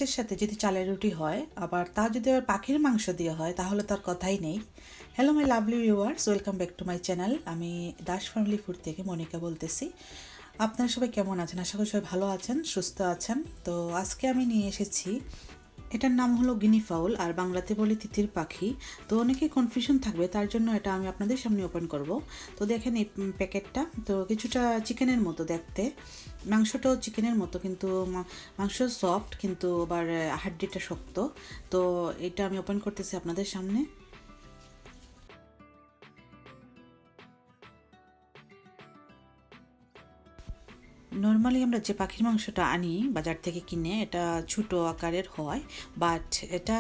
মাংসের সাথে যদি চালের রুটি হয়, আবার তা যদি আবার পাখির মাংস দিয়ে হয়, তাহলে তার কথাই নেই। Hello my lovely viewers, welcome back to my channel. আমি দাস ফ্যামিলি ফুড থেকে মনিকা বলতেছি। আপনারা সবাই কেমন আছেন? আশা করি সবাই ভালো আছেন, সুস্থ আছেন। তো আজকে আমি নিয়ে এসেছি, এটার নাম হলো গিনি ফাউল, আর বাংলাতে বলি তিতির পাখি। তো অনেকেই কনফিউশন থাকবে, তার জন্য এটা আমি আপনাদের সামনে ওপেন করব। তো দেখেন এই প্যাকেটটা তো কিছুটা চিকেনের মতো দেখতে, মাংসটাও চিকেনের মতো, কিন্তু মাংস সফট, কিন্তু আবার হাড্ডিটা শক্ত। তো এটা আমি ওপেন করতেছি আপনাদের সামনে। নর্মালি আমরা যে পাখির মাংসটা আনি বাজার থেকে কিনে, এটা ছোটো আকারের হয়, বাট এটা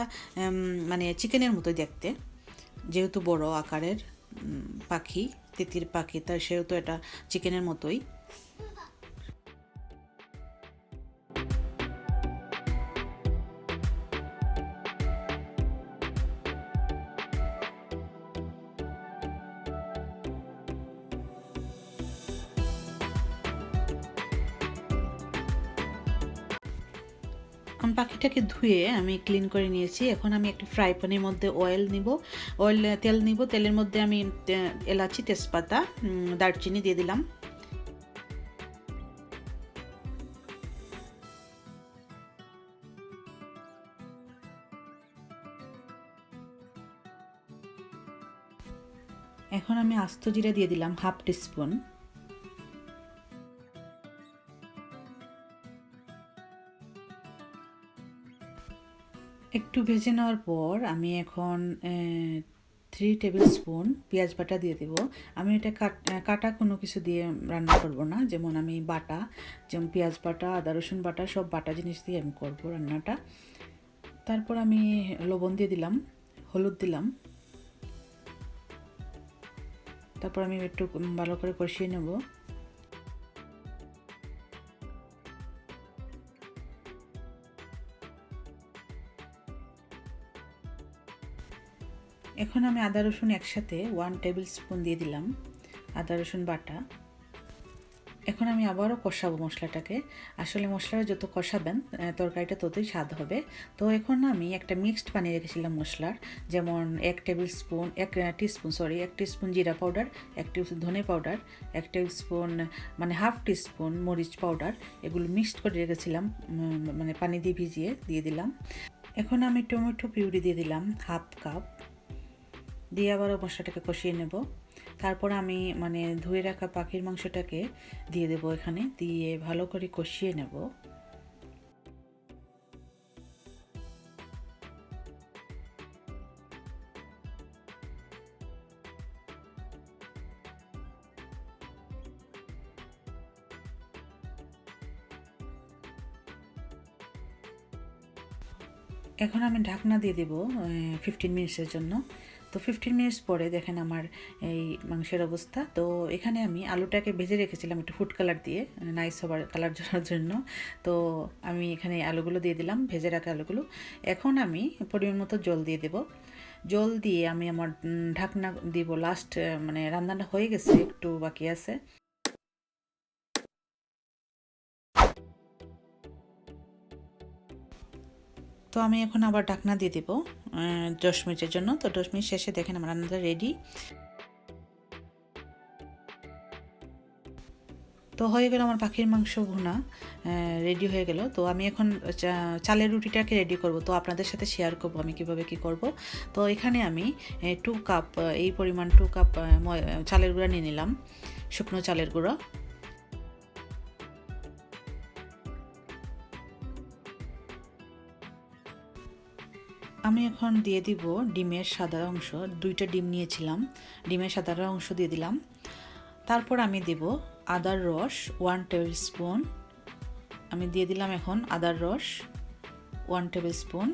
মানে চিকেনের মতোই দেখতে। যেহেতু বড় আকারের পাখি, তিতির পাখি, তার সেহেতু এটা চিকেনের মতোই। আমি পাখিটাকে ধুয়ে আমি ক্লিন করে নিয়েছি। এখন আমি একটি ফ্রাই প্যানের মধ্যে তেল নিব। তেলের মধ্যে আমি এলাচি, তেজপাতা, দারচিনি দিয়ে দিলাম। এখন আমি আস্ত জিরা দিয়ে দিলাম হাফ টিস্পুন। একটু ভেজে নেওয়ার পর আমি এখন 3 টেবিল স্পুন পেঁয়াজ বাটা দিয়ে দেব। আমি এটা কাটা কোনো কিছু দিয়ে রান্না করব না, যেমন আমি বাটা, যেমন পেঁয়াজ বাটা, আদা রসুন বাটা, সব বাটা জিনিস দিয়ে আমি করব রান্নাটা। তারপর আমি লবণ দিয়ে দিলাম, হলুদ দিলাম। তারপর আমি একটু ভালো করে কষিয়ে নেব। এখন আমি আদা রসুন একসাথে 1 টেবিল স্পুন দিয়ে দিলাম, আদা রসুন বাটা। এখন আমি আবারও কষাবো মশলাটাকে। আসলে মশলাটা যত কষাবেন তরকারিটা ততই স্বাদ হবে। তো এখন আমি একটা মিক্সড বানিয়ে রেখেছিলাম মশলার, যেমন 1 টিস্পুন জিরা পাউডার, 1 টিস্পুন ধনে পাউডার, 1 টিস্পুন মানে হাফ টিস্পুন মরিচ পাউডার, এগুলো মিক্সড করে রেখেছিলাম, মানে পানি দিয়ে ভিজিয়ে দিয়ে দিলাম। এখন আমি টমেটো পিউরি দিয়ে দিলাম হাফ কাপ, দিয়ে আবারও মশলাটাকে কষিয়ে নেব। তারপর আমি ধুয়ে রাখা পাখির মাংসটাকে দিয়ে দেব, এখানে দিয়ে ভালো করে কষিয়ে নেব। এখন আমি ঢাকনা দিয়ে দেব 15 মিনিটসের জন্য। তো 15 মিনিটস পরে দেখেন আমার এই মাংসের অবস্থা। তো এখানে আমি আলুটাকে ভেজে রেখেছিলাম একটু ফুড কালার দিয়ে, নাইস হবার কালার জন্য জন্য। তো আমি এখানে আলুগুলো দিয়ে দিলাম, ভেজে রাখা আলুগুলো। এখন আমি পরিমাণ মতো জল দিয়ে দেব। জল দিয়ে আমি আমার ঢাকনা দিব। লাস্ট রান্নাটা হয়ে গেছে, একটু বাকি আছে। তো আমি এখন আবার ঢাকনা দিয়ে দেব 10 মিনিটের জন্য। তো 10 মিনিট শেষে দেখেন আমার রান্নাটা রেডি। তো হয়ে গেল আমার পাখির মাংস ভুনা, রেডি হয়ে গেল। তো আমি এখন চালের রুটিটাকে রেডি করব। তো আপনাদের সাথে শেয়ার করব আমি কিভাবে কি করব। তো এখানে আমি 2 কাপ, এই পরিমাণ 2 কাপ চালের গুঁড়া নিয়ে নিলাম, শুকনো চালের গুঁড়ো। আমি এখন দিয়ে দিব ডিমের সাদা অংশ, 2টা ডিম নিয়েছিলাম, ডিমের সাদা অংশ দিয়ে দিলাম। তারপর আমি দেব আদার রস 1 টেবিল স্পুন, আমি দিয়ে দিলাম এখন আদার রস 1 টেবিল স্পুন।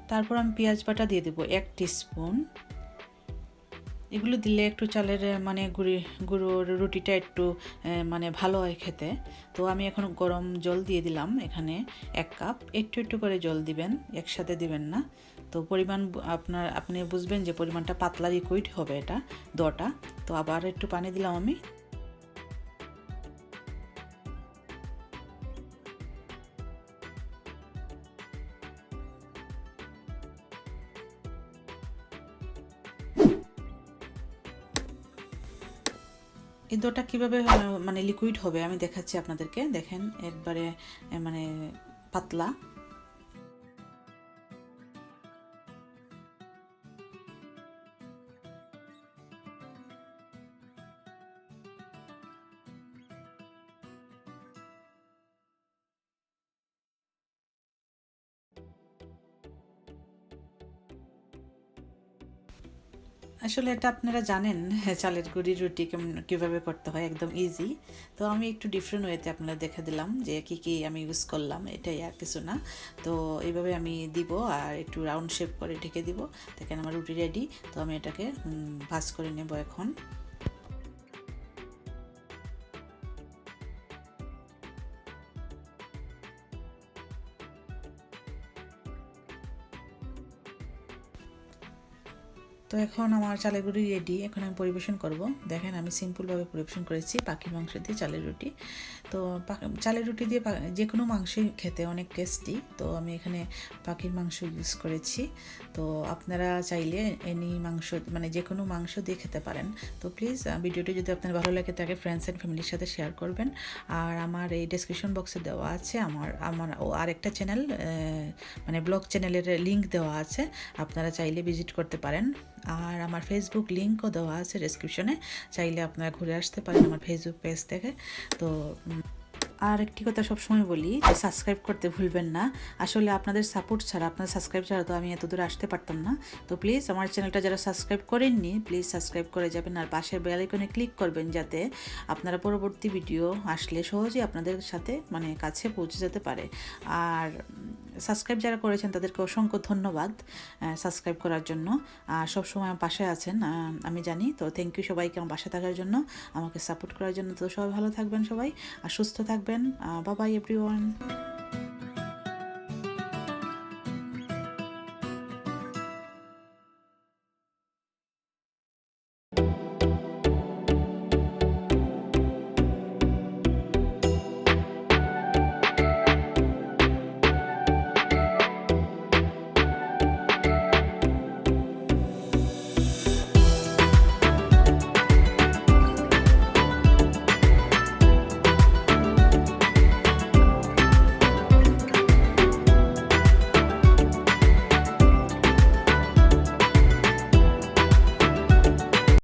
তারপর আমি পেঁয়াজ বাটা দিয়ে দেব 1 টিস্পুন। এগুলো দিলে একটু চালের গুঁড়োর রুটিটা একটু ভালো হয় খেতে। তো আমি এখন গরম জল দিয়ে দিলাম এখানে 1 কাপ। একটু একটু করে জল দিবেন, একসাথে দিবেন না। তো পরিমাণ আপনি বুঝবেন যে পরিমাণটা পাতলা লিকুইড হবে এটা দোটা। তো আবার একটু পানি দিলাম আমি। কিন্তু ওটা কীভাবে মানে লিকুইড হবে আমি দেখাচ্ছি আপনাদেরকে। দেখেন একবারে মানে পাতলা। আসলে এটা আপনারা জানেন চালের গুঁড়ির রুটি কীভাবে করতে হয়, একদম ইজি। তো আমি একটু ডিফারেন্ট ওয়েতে আপনারা দেখে দিলাম যে কী কী আমি ইউজ করলাম, এটাই আর কিছু না। তো এইভাবে আমি দিব আর একটু রাউন্ড শেপ করে ঢেকে দিব। দেখেন আমার রুটি রেডি। তো আমি এটাকে ভাজ করে নেব এখন। তো এখন আমার চালের রুটি রেডি, এখন আমি পরিবেশন করব। দেখেন আমি সিম্পলভাবে পরিবেশন করেছি পাখির মাংস দিয়ে চালের রুটি। তো চালের রুটি দিয়ে যে কোনো মাংসই খেতে অনেক টেস্টি। তো আমি এখানে পাখির মাংস ইউজ করেছি। তো আপনারা চাইলে এনি মাংস মানে যে কোনো মাংস দিয়ে খেতে পারেন। তো প্লিজ ভিডিওটি যদি আপনার ভালো লাগে তাকে ফ্রেন্ডস অ্যান্ড ফ্যামিলির সাথে শেয়ার করবেন। আর আমার এই ডেসক্রিপশন বক্সে দেওয়া আছে আমার আরেকটা চ্যানেল, মানে ব্লগ চ্যানেলের লিঙ্ক দেওয়া আছে, আপনারা চাইলে ভিজিট করতে পারেন। আর আমার ফেসবুক লিঙ্কও দেওয়া আছে ডেসক্রিপশনে, চাইলে আপনারা ঘুরে আসতে পারেন আমার ফেসবুক পেজ থেকে। তো আর একটি কথা সবসময় বলি যে সাবস্ক্রাইব করতে ভুলবেন না। আসলে আপনাদের সাপোর্ট ছাড়া, আপনাদের সাবস্ক্রাইব ছাড়া তো আমি এত দূর আসতে পারতাম না। তো প্লিজ আমার চ্যানেলটা যারা সাবস্ক্রাইব করেননি প্লিজ সাবস্ক্রাইব করে যাবেন, আর পাশের বেল আইকনে ক্লিক করবেন যাতে আপনারা পরবর্তী ভিডিও আসলে সহজেই আপনাদের সাথে মানে কাছে পৌঁছে যেতে পারে। আর সাবস্ক্রাইব যারা করেছেন তাদেরকে অসংখ্য ধন্যবাদ সাবস্ক্রাইব করার জন্য। আর সবসময় আমার পাশে আছেন আমি জানি। তো থ্যাংক ইউ সবাইকে আমার পাশে থাকার জন্য, আমাকে সাপোর্ট করার জন্য। তো সবাই ভালো থাকবেন সবাই, আর সুস্থ থাকবেন। Bye bye everyone.